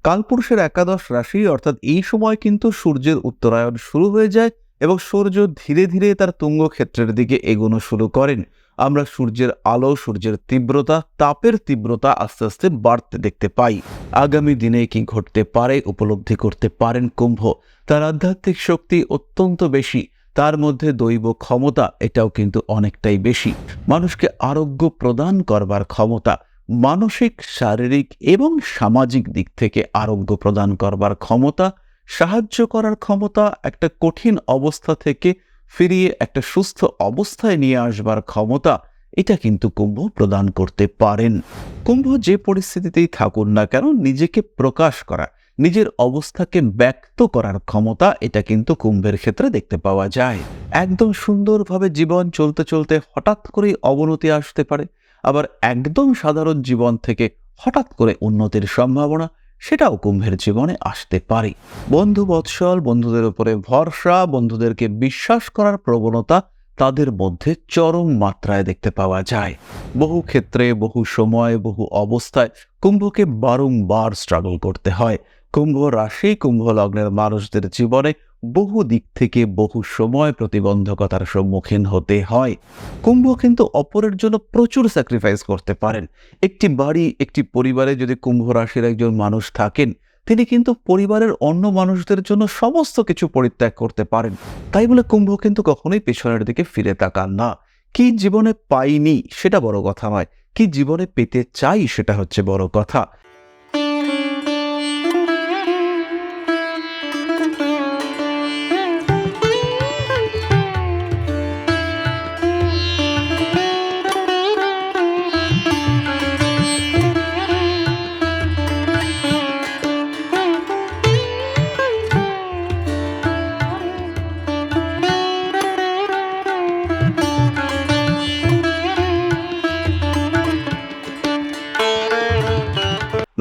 কালপুরুষের একাদশ রাশি অর্থাৎ এই সময় কিন্তু সূর্যের উত্তরায়ণ শুরু হয়ে যায় এবং সূর্য ধীরে ধীরে তার তুঙ্গ ক্ষেত্রের দিকে এগোনো শুরু করেন। আমরা সূর্যের আলো, সূর্যের তীব্রতা, তাপের তীব্রতা আস্তে আস্তে বাড়তে দেখতে পাই। আগামী দিনে কি ঘটতে পারে উপলব্ধি করতে পারেন কুম্ভ। তার আধ্যাত্মিক শক্তি অত্যন্ত বেশি, তার মধ্যে দৈব ক্ষমতা এটাও কিন্তু অনেকটাই বেশি। মানুষকে আরোগ্য প্রদান করবার ক্ষমতা, মানসিক, শারীরিক এবং সামাজিক দিক থেকে আরোগ্য প্রদান করবার ক্ষমতা, সাহায্য করার ক্ষমতা, একটা কঠিন অবস্থা থেকে ফিরিয়ে একটা সুস্থ অবস্থায় নিয়ে আসবার ক্ষমতা, এটা কিন্তু কুম্ভ প্রদান করতে পারেন। কুম্ভ যে পরিস্থিতিতেই থাকুন না কেন নিজেকে প্রকাশ করা, নিজের অবস্থাকে ব্যক্ত করার ক্ষমতা, এটা কিন্তু কুম্ভের ক্ষেত্রে দেখতে পাওয়া যায়। একদম সুন্দরভাবে জীবন চলতে চলতে হঠাৎ করেই অবনতি আসতে পারে, আবার একদম সাধারণ জীবন থেকে হঠাৎ করে উন্নতির সম্ভাবনা, সেটাও কুম্ভের জীবনে আসতে পারে। বন্ধু বৎসল, বন্ধুদের উপরে ভরসা, বন্ধুদেরকে বিশ্বাস করার প্রবণতা তাদের মধ্যে চরম মাত্রায় দেখতে পাওয়া যায়। বহু ক্ষেত্রে, বহু সময়, বহু অবস্থায় কুম্ভকে বারংবার স্ট্রাগল করতে হয়। কুম্ভ রাশি, কুম্ভ লগ্নের মানুষদের জীবনে বহু দিক থেকে বহু সময় প্রতিবন্ধকতার সম্মুখীন হতে হয়। কুম্ভ কিন্তু অপরের জন্য প্রচুর স্যাক্রিফাইস করতে পারেন। একটি বাড়ি, একটি পরিবারে যদি কুম্ভ রাশির একজন মানুষ থাকেন, তিনি কিন্তু পরিবারের অন্য মানুষদের জন্য সমস্ত কিছু পরিত্যাগ করতে পারেন। তাই বলে কুম্ভ কিন্তু কখনোই পেছনের দিকে ফিরে তাকান না। কি জীবনে পাইনি সেটা বড় কথা নয়, কি জীবনে পেতে চাই সেটা হচ্ছে বড় কথা।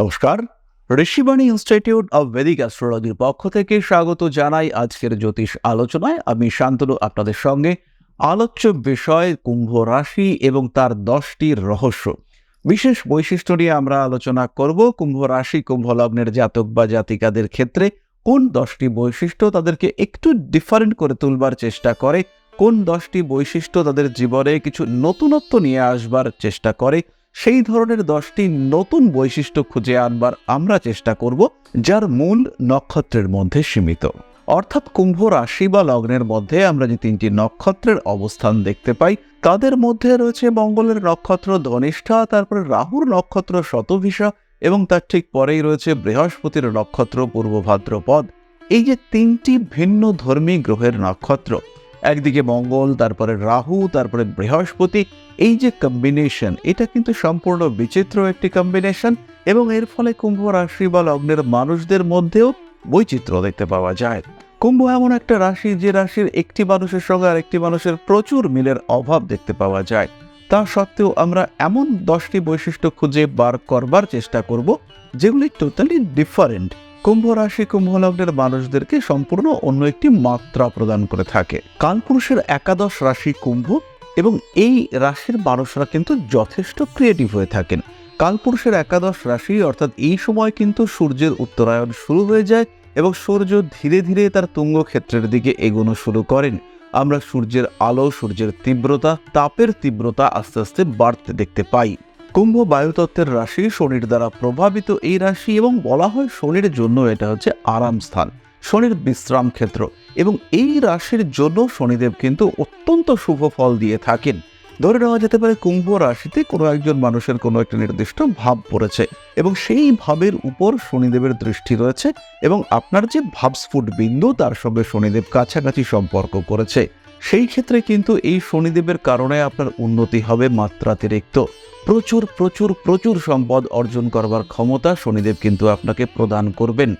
নমস্কার, ঋষিবাণী ইনস্টিটিউট অব ভেদিক অ্যাস্ট্রোলজির পক্ষ থেকে স্বাগত জানাই আজকের জ্যোতিষ আলোচনায়। আমি শান্তনু আপনাদের সঙ্গে। আলোচ্য বিষয় কুম্ভ রাশি এবং তার 10টি রহস্য, বিশেষ বৈশিষ্ট্য নিয়ে আমরা আলোচনা করব। কুম্ভ রাশি, কুম্ভ লগ্নের জাতক বা জাতিকাদের ক্ষেত্রে কোন 10টি বৈশিষ্ট্য তাদেরকে একটু ডিফারেন্ট করে তুলবার চেষ্টা করে, কোন 10টি বৈশিষ্ট্য তাদের জীবনে কিছু নতুনত্ব নিয়ে আসবার চেষ্টা করে, সেই ধরনের 10টি নতুন বৈশিষ্ট্য খুঁজে আনবার আমরা চেষ্টা করব, যার মূল নক্ষত্রের মধ্যে সীমিত। অর্থাৎ কুম্ভ রাশি বা লগ্নের মধ্যে আমরা যে 3টি নক্ষত্রের অবস্থান দেখতে পাই, তাদের মধ্যে রয়েছে মঙ্গলের নক্ষত্র ধনিষ্ঠা, তারপরে রাহুর নক্ষত্র শতভিষা এবং তার ঠিক পরেই রয়েছে বৃহস্পতির নক্ষত্র পূর্ব ভাদ্রপদ। এই যে 3টি ভিন্ন ধর্মী গ্রহের নক্ষত্র, একদিকে মঙ্গল, তারপরে রাহু, তারপরে বৃহস্পতি, এই যে কম্বিনেশন, এটা কিন্তু সম্পূর্ণ বিচিত্র একটি কম্বিনেশন এবং এর ফলে কুম্ভ রাশি বা লগ্নের মানুষদের মধ্যেও বৈচিত্র্য দেখতে পাওয়া যায়। কুম্ভ এমন একটা রাশি, যে রাশির একটি মানুষের সঙ্গে আরেকটি মানুষের প্রচুর মিলের অভাব দেখতে পাওয়া যায়। তা সত্ত্বেও আমরা এমন 10টি বৈশিষ্ট্য খুঁজে বার করবার চেষ্টা করব যেগুলি টোটালি ডিফারেন্ট, কুম্ভ রাশি কুম্ভ লগ্নের মানুষদেরকে সম্পূর্ণ অন্য একটি মাত্রা প্রদান করে থাকে। কালপুরুষের একাদশ রাশি কুম্ভ এবং এই রাশির মানুষরা কিন্তু যথেষ্ট ক্রিয়েটিভ হয়ে থাকেন। কালপুরুষের একাদশ রাশি অর্থাৎ এই সময় কিন্তু সূর্যের উত্তরায়ণ শুরু হয়ে যায় এবং সূর্য ধীরে ধীরে তার তুঙ্গ ক্ষেত্রের দিকে এগোনো শুরু করেন। আমরা সূর্যের আলো, সূর্যের তীব্রতা, তাপের তীব্রতা আস্তে আস্তে বাড়তে দেখতে পাই। কুম্ভ বায়ুতত্ত্বের রাশি, শনির দ্বারা প্রভাবিত এই রাশি এবং বলা হয় শনির জন্য এটা হচ্ছে আরাম স্থান, শনির বিশ্রাম ক্ষেত্র এবং এই রাশির জন্য শনিদেব কিন্তু অত্যন্ত শুভ ফল দিয়ে থাকেন। ধরে নেওয়া যেতে পারে কুম্ভ রাশিতে কোনো একজন মানুষের কোনো একটা নির্দিষ্ট ভাব পড়েছে এবং সেই ভাবের উপর শনিদেবের দৃষ্টি রয়েছে এবং আপনার যে ভাবস্ফুট বিন্দু তার সঙ্গে শনিদেব কাছাকাছি সম্পর্ক করেছে। সেই ক্ষেত্রে কিন্তু এই শনিদেবের কারণে আপনার উন্নতি হবে মাত্রাতিরিক্ত। প্রচুর প্রচুর প্রচুর সম্পদ অর্জন করবার ক্ষমতা শনিদেব কিন্তু আপনাকে প্রদান করবেন।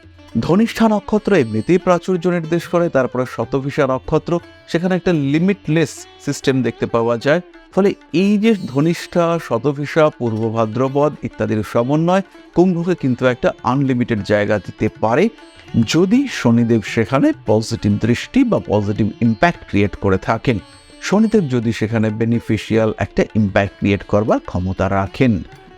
ধনিষ্ঠা নক্ষত্র এমনিতেই প্রাচুর্য নির্দেশ করে, তারপরে শতভিষা নক্ষত্র, সেখানে একটা লিমিটলেস সিস্টেম দেখতে পাওয়া যায়। ফলে এই যে ধনিষ্ঠা, শতভিষা, পূর্ব ভাদ্রপদ ইত্যাদির সমন্বয় কুম্ভকে কিন্তু একটা আনলিমিটেড জায়গা দিতে পারে, যদি শনিদেব সেখানে পজিটিভ দৃষ্টি বা পজিটিভ ইম্প্যাক্ট ক্রিয়েট করে থাকেন। শনিদেব যদি সেখানে বেনিফিশিয়াল একটা ইম্প্যাক্ট ক্রিয়েট করবার ক্ষমতা রাখেন।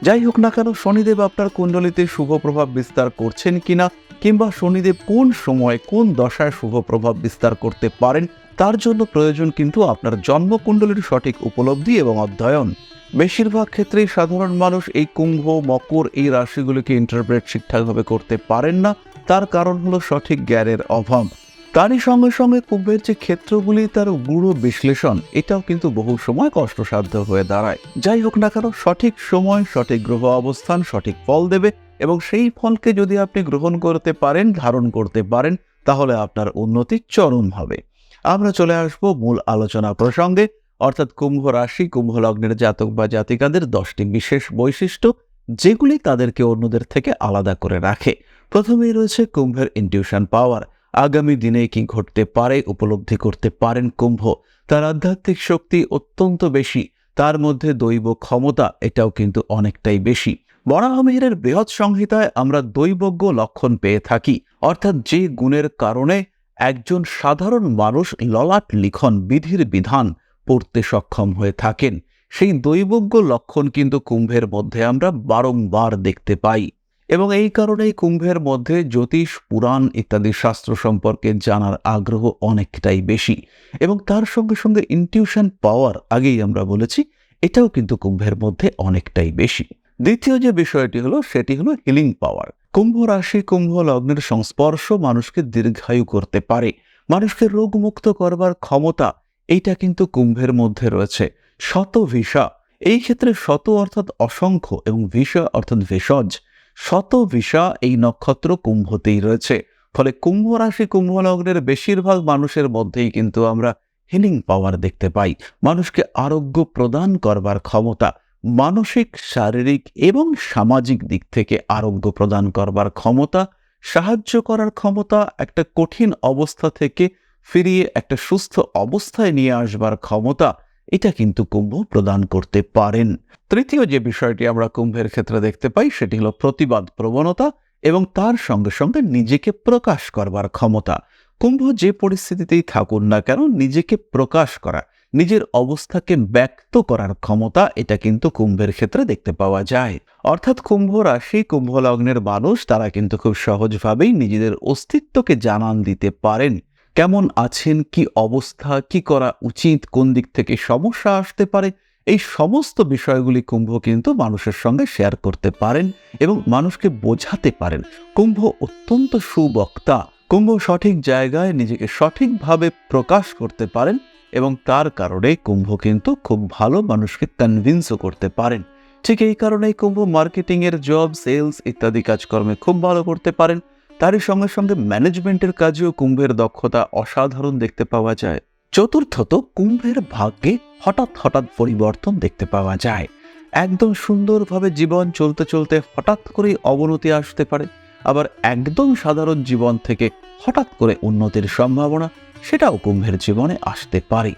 যাই হোক না কেন, শনিদেব আপনার কুণ্ডলিতে শুভ প্রভাব বিস্তার করছেন কিনা, কিংবা শনিদেব কোন সময় কোন দশায় শুভ প্রভাব বিস্তার করতে পারেন, তার জন্য প্রয়োজন কিন্তু আপনার জন্মকুণ্ডলীর সঠিক উপলব্ধি এবং অধ্যয়ন। বেশিরভাগ ক্ষেত্রেই সাধারণ মানুষ এই কুম্ভ, মকর এই রাশিগুলিকে ইন্টারপ্রেট ঠিকঠাকভাবে করতে পারেন না। তার কারণ হলো সঠিক জ্ঞানের অভাব। তারই সঙ্গে সঙ্গে কুম্ভের যে ক্ষেত্রগুলি, তার গূঢ় বিশ্লেষণ এটাও কিন্তু বহু সময় কষ্টসাধ্য হয়ে দাঁড়ায়। যাই হোক না কেন, সঠিক সময় সঠিক গ্রহ অবস্থান সঠিক ফল দেবে, এবং সেই ফলকে যদি আপনি গ্রহণ করতে পারেন, ধারণ করতে পারেন, তাহলে আপনার উন্নতি চরম হবে। আমরা চলে আসবো মূল আলোচনা প্রসঙ্গে, অর্থাৎ কুম্ভ রাশি কুম্ভ লগ্নের জাতক বা জাতিকাদের 10টি বিশেষ বৈশিষ্ট্য, যেগুলি তাদেরকে অন্যদের থেকে আলাদা করে রাখে। প্রথমেই রয়েছে কুম্ভের ইনটিউশন পাওয়ার। আগামী দিনে কি ঘটতে পারে উপলব্ধি করতে পারেন কুম্ভ। তার আধ্যাত্মিক শক্তি অত্যন্ত বেশি, তার মধ্যে দৈব ক্ষমতা এটাও কিন্তু অনেকটাই বেশি। বরাহমিহিরের বৃহৎ সংহিতায় আমরা দৈবজ্ঞ লক্ষণ পেয়ে থাকি, অর্থাৎ যে গুণের কারণে একজন সাধারণ মানুষ ললাট লিখন বিধির বিধান পড়তে সক্ষম হয়ে থাকেন, সেই দৈবজ্ঞ লক্ষণ কিন্তু কুম্ভের মধ্যে আমরা বারংবার দেখতে পাই। এবং এই কারণেই কুম্ভের মধ্যে জ্যোতিষ, পুরাণ ইত্যাদি শাস্ত্র সম্পর্কে জানার আগ্রহ অনেকটাই বেশি। এবং তার সঙ্গে সঙ্গে ইনটিউশন পাওয়ার, আগেই আমরা বলেছি, এটাও কিন্তু কুম্ভের মধ্যে অনেকটাই বেশি। দ্বিতীয় যে বিষয়টি হলো সেটি হলো হিলিং পাওয়ার। কুম্ভ রাশি কুম্ভ লগ্নের সংস্পর্শ মানুষকে দীর্ঘায়ু করতে পারে, মানুষকে রোগমুক্ত করবার ক্ষমতা এইটা কিন্তু কুম্ভের মধ্যে রয়েছে। শত ভিসা, এই ক্ষেত্রে শত অর্থাৎ অসংখ্য এবং ভিসা অর্থাৎ ভেষজ, শত ভিসা এই নক্ষত্র কুম্ভতেই রয়েছে। ফলে কুম্ভ রাশি কুম্ভ লগ্নের বেশিরভাগ মানুষের মধ্যেই কিন্তু আমরা হিলিং পাওয়ার দেখতে পাই। মানুষকে আরোগ্য প্রদান করবার ক্ষমতা, মানসিক, শারীরিক এবং সামাজিক দিক থেকে আরোগ্য প্রদান করবার ক্ষমতা, সাহায্য করার ক্ষমতা, একটা কঠিন অবস্থা থেকে ফিরিয়ে একটা সুস্থ অবস্থায় নিয়ে আসবার ক্ষমতা, এটা কিন্তু কুম্ভ প্রদান করতে পারেন। তৃতীয় যে বিষয়টি আমরা কুম্ভের ক্ষেত্রে দেখতে পাই সেটি হলো প্রতিবাদ প্রবণতা এবং তার সঙ্গে সঙ্গে নিজেকে প্রকাশ করবার ক্ষমতা। কুম্ভ যে পরিস্থিতিতেই থাকুন না কেন, নিজেকে প্রকাশ করা, নিজের অবস্থাকে ব্যক্ত করার ক্ষমতা, এটা কিন্তু কুম্ভের ক্ষেত্রে দেখতে পাওয়া যায়। অর্থাৎ কুম্ভ রাশি কুম্ভ লগ্নের মানুষ তারা কিন্তু খুব সহজভাবেই নিজেদের অস্তিত্বকে জানান দিতে পারেন। কেমন আছেন, কি অবস্থা, কি করা উচিত, কোন দিক থেকে সমস্যা আসতে পারে, এই সমস্ত বিষয়গুলি কুম্ভ কিন্তু মানুষের সঙ্গে শেয়ার করতে পারেন এবং মানুষকে বোঝাতে পারেন। কুম্ভ অত্যন্ত সুবক্তা। কুম্ভ সঠিক জায়গায় নিজেকে সঠিকভাবে প্রকাশ করতে পারেন এবং তার কারণে কুম্ভ কিন্তু খুব ভালো মানুষকে কনভিন্সও করতে পারেন। ঠিক এই কারণেই কুম্ভ মার্কেটিংয়ের জব, সেলস ইত্যাদি কাজকর্মে খুব ভালো করতে পারেন। তারই সঙ্গে সঙ্গে ম্যানেজমেন্টের কাজেও কুম্ভের দক্ষতা অসাধারণ দেখতে পাওয়া যায়। চতুর্থত, কুম্ভের ভাগ্যে হঠাৎ হঠাৎ পরিবর্তন দেখতে পাওয়া যায়। একদম সুন্দরভাবে জীবন চলতে চলতে হঠাৎ করেই অবনতি আসতে পারে, আবার একদম সাধারণ জীবন থেকে হঠাৎ করে উন্নতির সম্ভাবনা সেটাও কুম্ভের জীবনে আসতে পারে।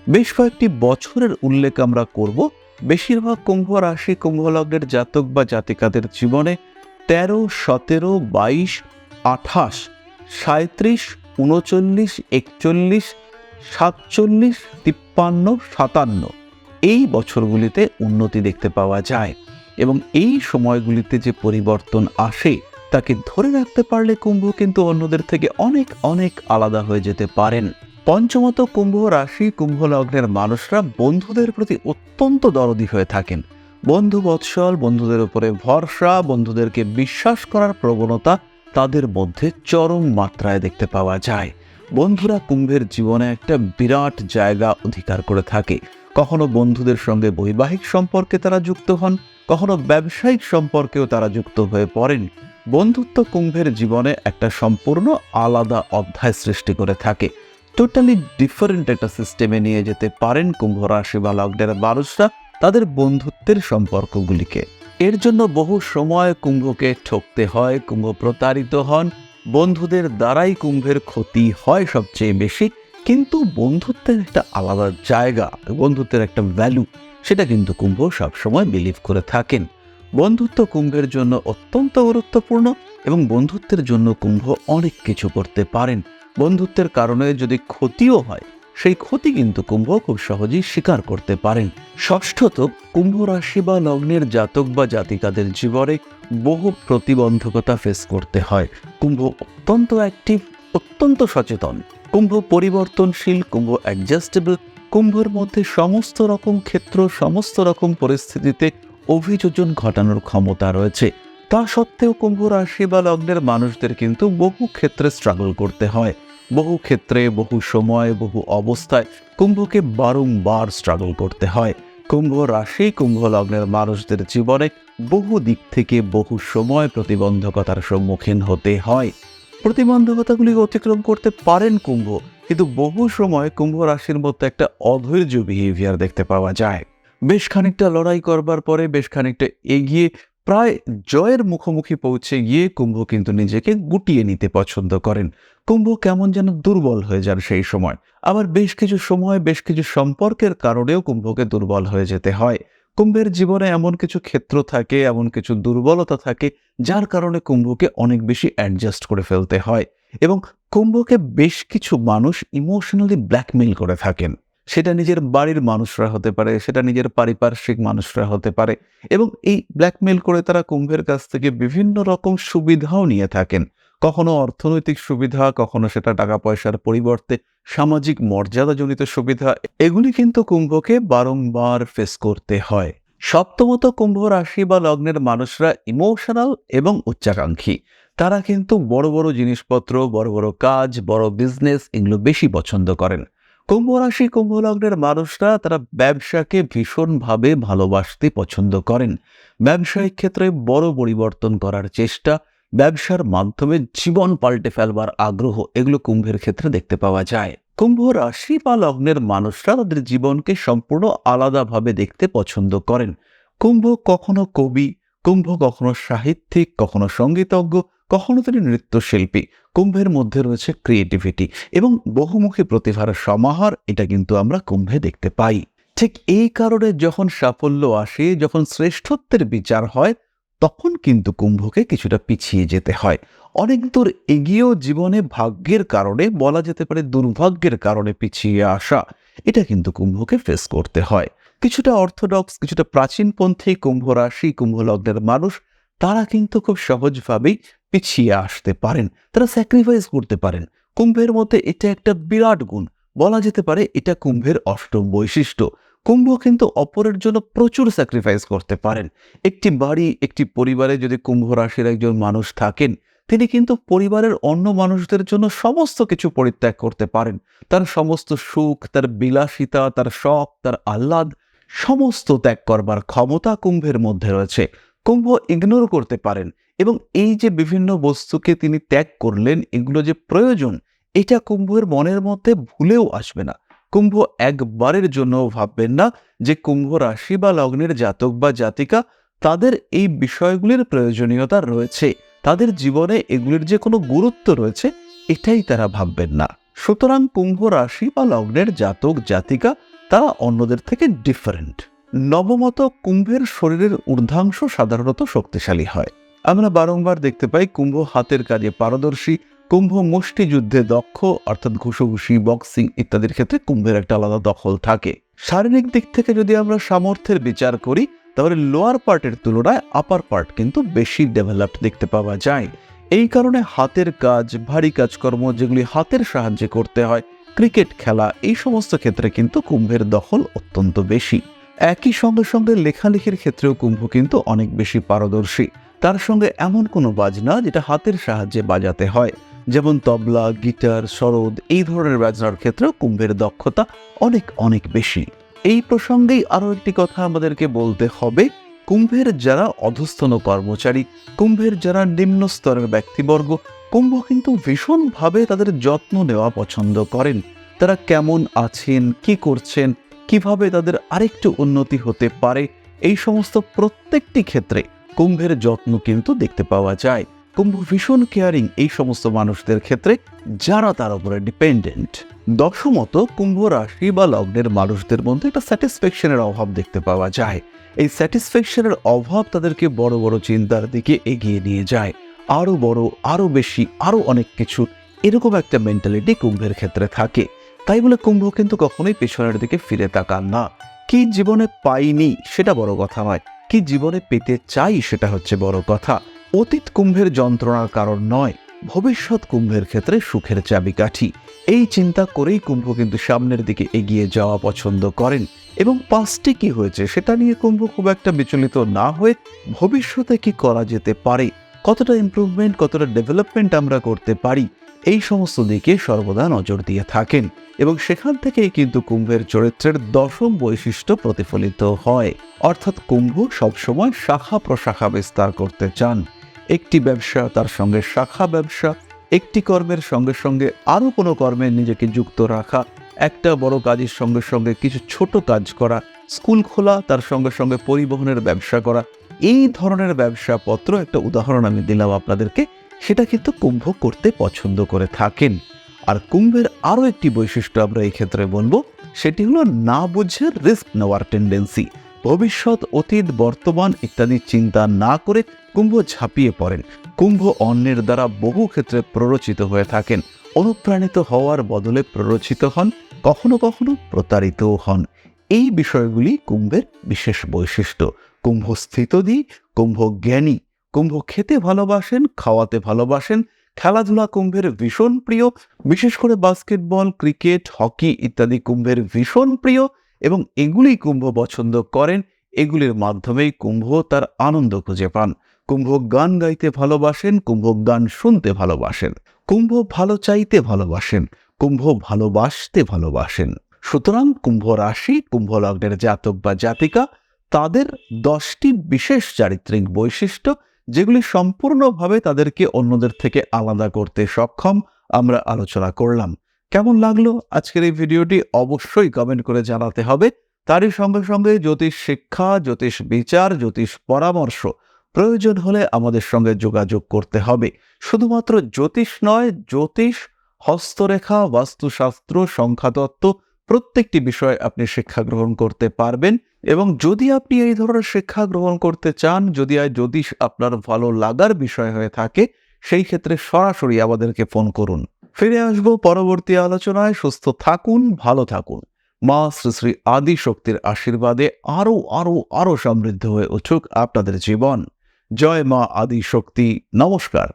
বেশ কয়েকটি বছরের উল্লেখ আমরা করব। বেশিরভাগ কুম্ভ রাশি কুম্ভ লগ্নের জাতক বা জাতিকাদের জীবনে 13, 17, 22, 28, 37, 39, 41, 47, 53, 57 এই বছরগুলিতে উন্নতি দেখতে পাওয়া যায়। এবং এই সময়গুলিতে যে পরিবর্তন আসে তাকে ধরে রাখতে পারলে কুম্ভ কিন্তু অন্যদের থেকে অনেক অনেক আলাদা হয়ে যেতে পারেন। পঞ্চমত, কুম্ভ রাশি কুম্ভ লগ্নের মানুষরা বন্ধুদের প্রতি অত্যন্ত দরদি হয়ে থাকেন। বন্ধু বৎসল, বন্ধুদের উপরে ভরসা, বন্ধুদেরকে বিশ্বাস করার প্রবণতা তাদের মধ্যে চরম মাত্রায় দেখতে পাওয়া যায়। বন্ধুরা কুম্ভের জীবনে একটা বিরাট জায়গা অধিকার করে থাকে। কখনো বন্ধুদের সঙ্গে বৈবাহিক সম্পর্কে তারা যুক্ত হন, কখনো ব্যবসায়িক সম্পর্কেও তারা যুক্ত হয়ে পড়েন। বন্ধুত্ব কুম্ভের জীবনে একটা সম্পূর্ণ আলাদা অধ্যায় সৃষ্টি করে থাকে। টোটালি ডিফারেন্ট একটা সিস্টেমে নিয়ে যেতে পারেন কুম্ভ রাশি বা লগ্নের মানুষরা তাদের বন্ধুত্বের সম্পর্কগুলিকে। এর জন্য বহু সময় কুম্ভকে ঠকতে হয়, কুম্ভ প্রতারিত হন, বন্ধুদের দ্বারাই কুম্ভের ক্ষতি হয় সবচেয়ে বেশি। কিন্তু বন্ধুত্বের একটা আলাদা জায়গা, বন্ধুত্বের একটা ভ্যালু, সেটা কিন্তু কুম্ভ সবসময় বিলিভ করে থাকেন। বন্ধুত্ব কুম্ভের জন্য অত্যন্ত গুরুত্বপূর্ণ এবং বন্ধুত্বের জন্য কুম্ভ অনেক কিছু করতে পারেন। বন্ধুত্বের কারণে যদি ক্ষতিও হয় সেই ক্ষতি কিন্তু কুম্ভ খুব সহজেই স্বীকার করতে পারেন। ষষ্ঠত, কুম্ভ রাশি বা লগ্নের জাতক বা জাতিকাদের জীবনে বহু প্রতিবন্ধকতা ফেস করতে হয়। কুম্ভ অত্যন্ত অ্যাক্টিভ, অত্যন্ত সচেতন, কুম্ভ পরিবর্তনশীল, কুম্ভ অ্যাডজাস্টেবল, কুম্ভের মধ্যে সমস্ত রকম ক্ষেত্র, সমস্ত রকম পরিস্থিতিতে অভিযোজন ঘটানোর ক্ষমতা রয়েছে। তা সত্ত্বেও কুম্ভ রাশি বা লগ্নের মানুষদের কিন্তু বহু ক্ষেত্রে স্ট্রাগল করতে হয়। বহু ক্ষেত্রে, বহু সময়, বহু অবস্থায় কুম্ভকে বারংবার স্ট্রাগল করতে হয়। কুম্ভ রাশি, কুম্ভ লগ্নের মানুষদের জীবনে বহু দিক থেকে বহু সময় প্রতিবন্ধকতার সম্মুখীন হতে হয়। প্রতিবন্ধকতাগুলি অতিক্রম করতে পারেন কুম্ভ, কিন্তু বহু সময় কুম্ভ রাশির মধ্যে একটা অধৈর্য বিহেভিয়ার দেখতে পাওয়া যায়। বেশ খানিকটা লড়াই করবার পরে, বেশ খানিকটা এগিয়ে প্রায় জয়ের মুখোমুখি পৌঁছে গিয়ে কুম্ভ কিন্তু নিজেকে গুটিয়ে নিতে পছন্দ করেন। কুম্ভ কেমন যেন দুর্বল হয়ে যান সেই সময়। আবার বেশ কিছু সময়, বেশ কিছু সম্পর্কের কারণেও কুম্ভকে দুর্বল হয়ে যেতে হয়। কুম্ভের জীবনে এমন কিছু ক্ষেত্র থাকে, এমন কিছু দুর্বলতা থাকে, যার কারণে কুম্ভকে অনেক বেশি অ্যাডজাস্ট করে ফেলতে হয়। এবং কুম্ভকে বেশ কিছু মানুষ ইমোশনালি ব্ল্যাকমেইল করে থাকেন। সেটা নিজের বাড়ির মানুষরা হতে পারে, সেটা নিজের পারিপার্শ্বিক মানুষরা হতে পারে, এবং এই ব্ল্যাকমেইল করে তারা কুম্ভের কাছ থেকে বিভিন্ন রকম সুবিধাও নিয়ে থাকেন। কখনো অর্থনৈতিক সুবিধা, কখনো সেটা টাকা পয়সার পরিবর্তে সামাজিক মর্যাদাজনিত সুবিধা। এগুলি কিন্তু কুম্ভকে বারংবার ফেস করতে হয়। সপ্তমত, কুম্ভ রাশি বা লগ্নের মানুষরা ইমোশনাল এবং উচ্চাকাঙ্ক্ষী। তারা কিন্তু বড় বড় জিনিসপত্র, বড় বড় কাজ, বড় বিজনেস এগুলো বেশি পছন্দ করেন। কুম্ভ রাশি, কুম্ভ লগ্নের মানুষরা তারা ব্যবসাকে ভীষণভাবে ভালোবাসতে পছন্দ করেন। ব্যবসায়িক ক্ষেত্রে বড় পরিবর্তন করার চেষ্টা, ব্যবসার মাধ্যমে জীবন পাল্টে ফেলবার আগ্রহ, এগুলো কুম্ভের ক্ষেত্রে দেখতে পাওয়া যায়। কুম্ভ রাশি বা লগ্নের মানুষরা তাদের জীবনকে সম্পূর্ণ আলাদাভাবে দেখতে পছন্দ করেন। কুম্ভ কখনো কবি, কুম্ভ কখনো সাহিত্যিক, কখনো সঙ্গীতজ্ঞ, কখনো তিনি নৃত্যশিল্পী। কুম্ভের মধ্যে রয়েছে ক্রিয়েটিভিটি এবং বহুমুখী প্রতিভার সমাহার, এটা কিন্তু আমরা কুম্ভে দেখতে পাই। ঠিক এই কারণে যখন সাফল্য আসে, যখন শ্রেষ্ঠত্বের বিচার হয়, তখন কিন্তু কুম্ভকে কিছুটা পিছিয়ে যেতে হয়। অনেক দূর এগিয়েও জীবনে ভাগ্যের কারণে, বলা যেতে পারে দুর্ভাগ্যের কারণে পিছিয়ে আসা, এটা কিন্তু কুম্ভকে ফেস করতে হয়। কিছুটা অর্থোডক্স, কিছুটা প্রাচীনপন্থী কুম্ভ রাশি, কুম্ভ লগ্নের মানুষ তারা কিন্তু খুব সহজভাবেই পিছিয়ে আসতে পারেন, তারা স্যাক্রিফাইস করতে পারেন। কুম্ভের মধ্যে এটা একটা বিরাট গুণ, বলা যেতে পারে এটা কুম্ভের অষ্টম বৈশিষ্ট্য। কুম্ভ কিন্তু অপরের জন্য প্রচুর স্যাক্রিফাইস করতে পারেন। একটি বাড়ি, একটি পরিবারে যদি কুম্ভ রাশির একজন মানুষ থাকেন, তিনি কিন্তু পরিবারের অন্য মানুষদের জন্য সমস্ত কিছু পরিত্যাগ করতে পারেন। তার সমস্ত সুখ, তার বিলাসিতা, তার শখ, তার আহ্লাদ, সমস্ত ত্যাগ করবার ক্ষমতা কুম্ভের মধ্যে রয়েছে। কুম্ভ ইগনোর করতে পারেন, এবং এই যে বিভিন্ন বস্তুকে তিনি ত্যাগ করলেন, এগুলো যে প্রয়োজন, এটা কুম্ভের মনের মধ্যে ভুলেও আসবে না। কুম্ভ একবারের জন্যও ভাববেন না যে কুম্ভ রাশি বা লগ্নের জাতক বা জাতিকা তাদের এই বিষয়গুলির প্রয়োজনীয়তা রয়েছে, তাদের জীবনে এগুলির যে কোনো গুরুত্ব রয়েছে, এটাই তারা ভাববেন না। সুতরাং কুম্ভ রাশি বা লগ্নের জাতক জাতিকা তারা অন্যদের থেকে ডিফারেন্ট। নবমত, কুম্ভের শরীরের ঊর্ধ্বাংশ সাধারণত শক্তিশালী হয়। আমরা বারংবার দেখতে পাই কুম্ভ হাতের কাজে পারদর্শী, কুম্ভ মুষ্টিযুদ্ধে দক্ষ, অর্থাৎ ঘুষোঘুষি, বক্সিং ইত্যাদির ক্ষেত্রে কুম্ভের একটা আলাদা দখল থাকে। শারীরিক দিক থেকে যদি আমরা সামর্থ্যের বিচার করি, তাহলে লোয়ার পার্টের তুলনায় আপার পার্ট কিন্তু বেশি ডেভেলপড দেখতে পাওয়া যায়। এই কারণে হাতের কাজ, ভারী কাজকর্ম যেগুলি হাতের সাহায্যে করতে হয়, ক্রিকেট খেলা, এই সমস্ত ক্ষেত্রে কিন্তু কুম্ভের দখল অত্যন্ত বেশি। একই সঙ্গে সঙ্গে লেখালেখির ক্ষেত্রেও কুম্ভ কিন্তু অনেক বেশি পারদর্শী। তার সঙ্গে এমন কোনো বাজনা যেটা হাতের সাহায্যে বাজাতে হয়, যেমন তবলা, গিটার, সরোদ, এই ধরনের বাজনার ক্ষেত্রেও কুম্ভের দক্ষতা অনেক অনেক বেশি। এই প্রসঙ্গেই আরও একটি কথা আমাদেরকে বলতে হবে, কুম্ভের যারা অধস্তন কর্মচারী, কুম্ভের যারা নিম্ন স্তরের ব্যক্তিবর্গ, কুম্ভ কিন্তু ভীষণভাবে তাদের যত্ন নেওয়া পছন্দ করেন। তারা কেমন আছেন, কি করছেন, কিভাবে তাদের আরেকটু উন্নতি হতে পারে, এই সমস্ত প্রত্যেকটি ক্ষেত্রে কুম্ভের যত্ন কিন্তু দেখতে পাওয়া যায়। কুম্ভ ভীষণ কেয়ারিং এই সমস্ত মানুষদের ক্ষেত্রে যারা তার উপরে ডিপেন্ডেন্ট। দশমত, কুম্ভ রাশি বা লগ্নের মানুষদের মধ্যে একটা স্যাটিসফ্যাকশনের অভাব দেখতে পাওয়া যায়। এই স্যাটিসফ্যাকশনের অভাব তাদেরকে বড় বড় চিন্তার দিকে এগিয়ে নিয়ে যায়। আরো বড়, আরো বেশি, আরো অনেক কিছু, এরকম একটা মেন্টালিটি কুম্ভের ক্ষেত্রে থাকে। তাই বলে কুম্ভ কিন্তু কখনোই পেছনের দিকে ফিরে তাকান না। কি জীবনে পাইনি সেটা বড় কথা নয়, কি জীবনে পেতে চাই সেটা হচ্ছে বড় কথা। অতীত কুম্ভের যন্ত্রণার কারণ নয়, ভবিষ্যৎ কুম্ভের ক্ষেত্রে সুখের চাবিকাঠি। এই চিন্তা করেই কুম্ভ কিন্তু সামনের দিকে এগিয়ে যাওয়া পছন্দ করেন এবং পাস্টে কি হয়েছে সেটা নিয়ে কুম্ভ খুব একটা বিচলিত না হয়ে ভবিষ্যতে কি করা যেতে পারে, কতটা ইমপ্রুভমেন্ট, কতটা ডেভেলপমেন্ট আমরা করতে পারি, এই সমস্ত দিকে সর্বদা নজর দিয়ে থাকেন এবং সেখান থেকেই কিন্তু কুম্ভের চরিত্রের দশম বৈশিষ্ট্য প্রতিফলিত হয়। অর্থাৎ কুম্ভ সবসময় শাখা প্রশাখা বিস্তার করতে চান। একটি ব্যবসা, তার সঙ্গে শাখা ব্যবসা, একটি কর্মের সঙ্গে সঙ্গে আরও কোনো কর্মে নিজেকে যুক্ত রাখা, একটা বড় কাজের সঙ্গে সঙ্গে কিছু ছোট কাজ করা, স্কুল খোলা, তার সঙ্গে সঙ্গে পরিবহনের ব্যবসা করা, এই ধরনের ব্যবসাপত্র একটা উদাহরণ আমি দিলাম আপনাদেরকে, সেটা কিন্তু কুম্ভ করতে পছন্দ করে থাকেন। আর কুম্ভের আরও একটি বৈশিষ্ট্য আমরা এই ক্ষেত্রে বলবো, সেটি হলো না বুঝে রিস্ক নেওয়ার টেন্ডেন্সি। ভবিষ্যৎ, অতীত, বর্তমান ইত্যাদি চিন্তা না করে কুম্ভ ঝাঁপিয়ে পড়েন। কুম্ভ অন্যের দ্বারা বহু ক্ষেত্রে প্ররোচিত হয়ে থাকেন, অনুপ্রাণিত হওয়ার বদলে প্ররোচিত হন, কখনো কখনো প্রতারিতও হন। এই বিষয়গুলি কুম্ভের বিশেষ বৈশিষ্ট্য। কুম্ভ স্থিতধী, কুম্ভ জ্ঞানী, কুম্ভ খেতে ভালোবাসেন, খাওয়াতে ভালোবাসেন, খেলাধুলা কুম্ভের ভীষণ প্রিয়, বিশেষ করে বাস্কেটবল, ক্রিকেট, হকি ইত্যাদি কুম্ভের ভীষণ প্রিয় এবং এগুলি কুম্ভ পছন্দ করেন। এগুলির মাধ্যমেই কুম্ভ তার আনন্দ খুঁজে পান। কুম্ভ গান গাইতে ভালোবাসেন, কুম্ভ গান শুনতে ভালোবাসেন, কুম্ভ ভালো চাইতে ভালোবাসেন, কুম্ভ ভালোবাসতে ভালোবাসেন। সুতরাং কুম্ভ রাশি, কুম্ভ লগ্নের জাতক বা জাতিকা, তাদের 10টি বিশেষ চারিত্রিক বৈশিষ্ট্য যেগুলি সম্পূর্ণভাবে তাদেরকে অন্যদের থেকে আলাদা করতে সক্ষম, আমরা আলোচনা করলাম। কেমন লাগলো আজকের এই ভিডিওটি অবশ্যই কমেন্ট করে জানাতে হবে। তারই সঙ্গে সঙ্গে জ্যোতিষ শিক্ষা, জ্যোতিষ বিচার, জ্যোতিষ পরামর্শ প্রয়োজন হলে আমাদের সঙ্গে যোগাযোগ করতে হবে। শুধুমাত্র জ্যোতিষ নয়, জ্যোতিষ, হস্তরেখা, বাস্তুশাস্ত্র, সংখ্যাতত্ত্ব প্রত্যেকটি বিষয়ে আপনি শিক্ষা গ্রহণ করতে পারবেন। এবং যদি আপনি এই ধরনের শিক্ষা গ্রহণ করতে চান, যদি জ্যোতিষ আপনার ভালো লাগার বিষয় হয়ে থাকে, সেই ক্ষেত্রে সরাসরি আমাদেরকে ফোন করুন। ফিরে আসবো পরবর্তী আলোচনায়। সুস্থ থাকুন, ভালো থাকুন। মা শ্রী শ্রী আদি শক্তির আশীর্বাদে আরো আরো আরো সমৃদ্ধ হয়ে উঠুক আপনাদের জীবন। জয় মা আদি শক্তি। নমস্কার।